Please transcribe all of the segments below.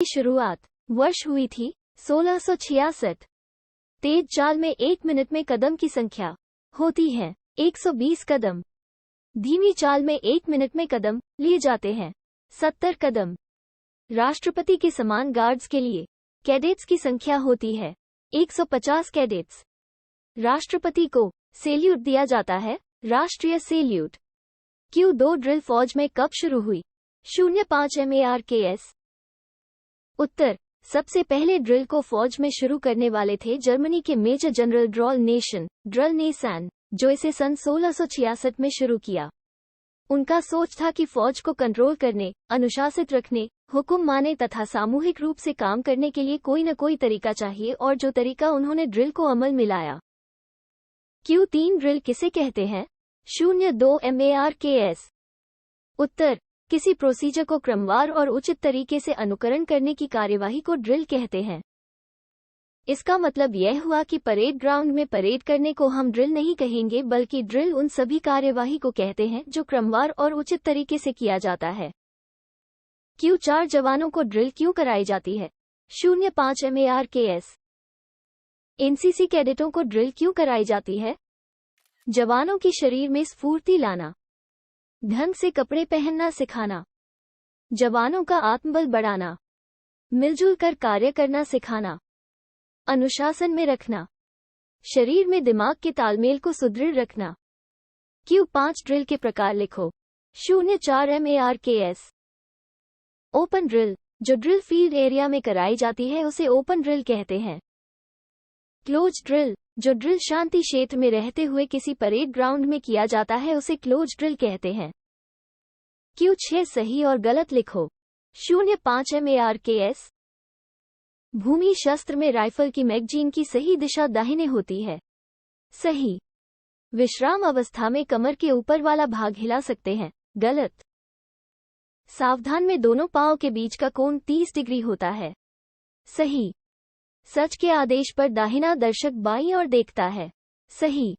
की शुरुआत वर्ष हुई थी 1666। तेज चाल में 1 मिनट में कदम की संख्या होती है 120 कदम। धीमी चाल में 1 मिनट में कदम लिए जाते हैं 70 कदम। राष्ट्रपति के समान गार्ड्स के लिए कैडेट्स की संख्या होती है 150 कैडेट्स। राष्ट्रपति को सैल्यूट दिया जाता है, राष्ट्रीय सैल्यूट। Q2 ड्रिल फौज में कब शुरू हुई? 05 MARKS। उत्तर, सबसे पहले ड्रिल को फौज में शुरू करने वाले थे जर्मनी के मेजर जनरल ड्रल नेसान, जो इसे सन 1666 में शुरू किया। उनका सोच था कि फौज को कंट्रोल करने, अनुशासित रखने, हुक्म माने तथा सामूहिक रूप से काम करने के लिए कोई न कोई तरीका चाहिए, और जो तरीका उन्होंने ड्रिल को अमल में लाया। Q3 ड्रिल किसे कहते हैं? 02 MARKS। उत्तर, किसी प्रोसीजर को क्रमवार और उचित तरीके से अनुकरण करने की कार्यवाही को ड्रिल कहते हैं। इसका मतलब यह हुआ कि परेड ग्राउंड में परेड करने को हम ड्रिल नहीं कहेंगे, बल्कि ड्रिल उन सभी कार्यवाही को कहते हैं जो क्रमवार और उचित तरीके से किया जाता है। Q4 जवानों को ड्रिल क्यों कराई जाती है? 05 MARKS। एनसीसी कैडेटों को ड्रिल क्यों कराई जाती है? जवानों की शरीर में स्फूर्ति लाना, ढंग से कपड़े पहनना सिखाना, जवानों का आत्मबल बढ़ाना, मिलजुल कर कार्य करना सिखाना, अनुशासन में रखना, शरीर में दिमाग के तालमेल को सुदृढ़ रखना। Q5 ड्रिल के प्रकार लिखो। 04 MARKS। ओपन ड्रिल, जो ड्रिल फील्ड एरिया में कराई जाती है उसे ओपन ड्रिल कहते हैं। क्लोज ड्रिल, जो ड्रिल शांति क्षेत्र में रहते हुए किसी परेड ग्राउंड में किया जाता है उसे क्लोज ड्रिल कहते हैं। Q6 सही और गलत लिखो। 05 MARKS। भूमि शस्त्र में राइफल की मैगजीन की सही दिशा दाहिने होती है। सही। विश्राम अवस्था में कमर के ऊपर वाला भाग हिला सकते हैं। गलत। सावधान में दोनों पांव के बीच का कोण 30 डिग्री होता है। सही। सच के आदेश पर दाहिना दर्शक बाईं ओर देखता है। सही।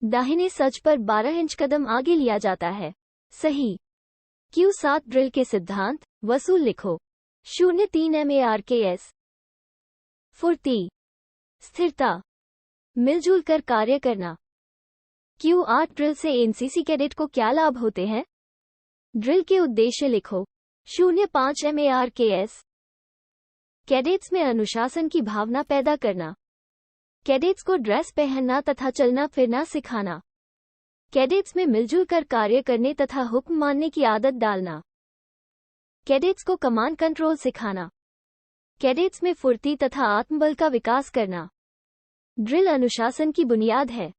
दाहिने सच पर 12 इंच कदम आगे लिया जाता है। सही। Q7 ड्रिल के सिद्धांत वसूल लिखो। 03 MARKS। फुर्ती, स्थिरता, मिलजुल कर कार्य करना। Q8 ड्रिल से एनसीसी कैडेट को क्या लाभ होते हैं? ड्रिल के उद्देश्य लिखो। 05 MARKS। कैडेट्स में अनुशासन की भावना पैदा करना, कैडेट्स को ड्रेस पहनना तथा चलना फिरना सिखाना, कैडेट्स में मिलजुल कर कार्य करने तथा हुक्म मानने की आदत डालना, कैडेट्स को कमांड कंट्रोल सिखाना, कैडेट्स में फुर्ती तथा आत्मबल का विकास करना। ड्रिल अनुशासन की बुनियाद है।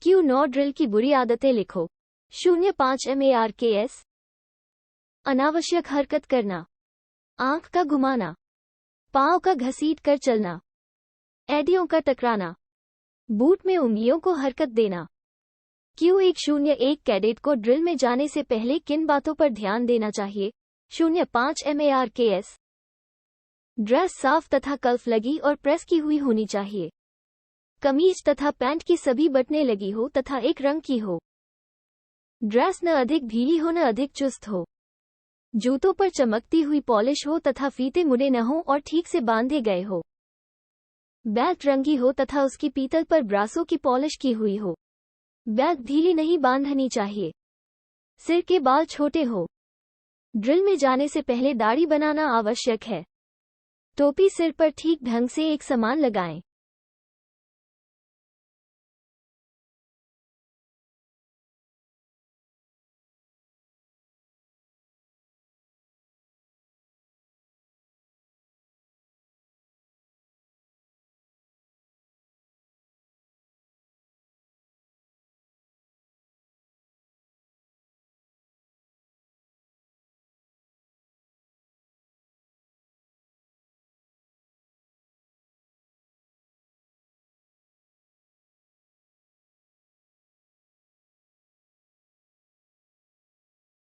Q9 ड्रिल की बुरी आदतें लिखो। 05 MARKS। अनावश्यक हरकत करना, आंख का घुमाना, पांव का घसीट कर चलना, एडियों का टकराना, बूट में उंगलियों को हरकत देना। Q101 कैडेट को ड्रिल में जाने से पहले किन बातों पर ध्यान देना चाहिए? 05 MARKS। ड्रेस साफ तथा कल्फ लगी और प्रेस की हुई होनी चाहिए। कमीज तथा पैंट की सभी बटनें लगी हो तथा एक रंग की हो। ड्रेस न अधिक ढीली हो न अधिक चुस्त हो। जूतों पर चमकती हुई पॉलिश हो तथा फीते मुड़े न हो और ठीक से बांधे गए हो। बेल्ट रंगी हो तथा उसकी पीतल पर ब्रासों की पॉलिश की हुई हो। बेल्ट ढीली नहीं बांधनी चाहिए। सिर के बाल छोटे हो। ड्रिल में जाने से पहले दाढ़ी बनाना आवश्यक है। टोपी सिर पर ठीक ढंग से एक समान लगाएं।